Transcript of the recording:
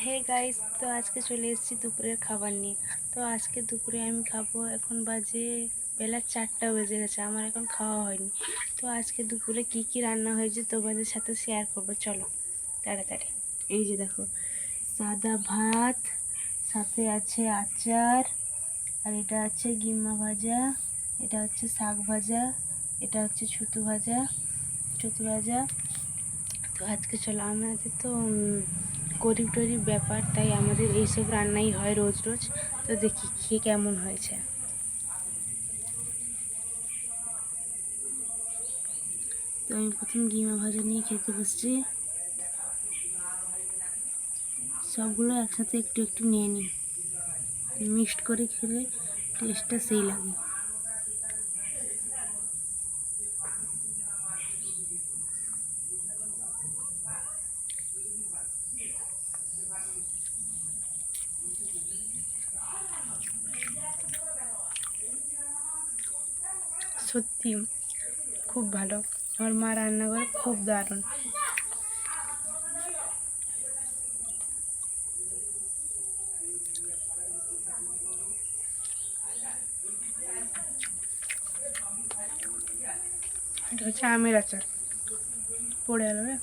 Hey guys, তো আজকে চলে এসেছি দুপুরের খাবার নিয়ে। তো আজকে দুপুরে আমি খাবো, এখন বাজে বেলা 4টা বেজে গেছে, আমার এখন খাওয়া হয়নি। তো আজকে দুপুরে কি কি রান্না হয়েছে তোমাদের সাথে শেয়ার করবো, চলো তাড়াতাড়ি। এই যে দেখো, সাদা ভাত, সাথে আছে আচার, আর এটা আছে গিম্মা ভাজা, এটা হচ্ছে শাক ভাজা, এটা হচ্ছে ছুতু ভাজা। তো আজকে চলো, আমাদের তো গরিব টরিব ব্যাপার, তাই আমাদের এইসব রান্নাই হয় রোজ রোজ। তো দেখি খেয়ে কেমন হয়েছে। তো আমি প্রথম গিমা ভাজা নিয়ে খেতে বসছি। সবগুলো একসাথে একটু একটু নিয়ে নিই, মিক্সড করে খেলে টেস্টটা সেই লাগে। সত্যি খুব ভালো, আমার মা রান্না করে খুব দারুণ। এটা হচ্ছে আমের আচার, পড়ে গেল রে।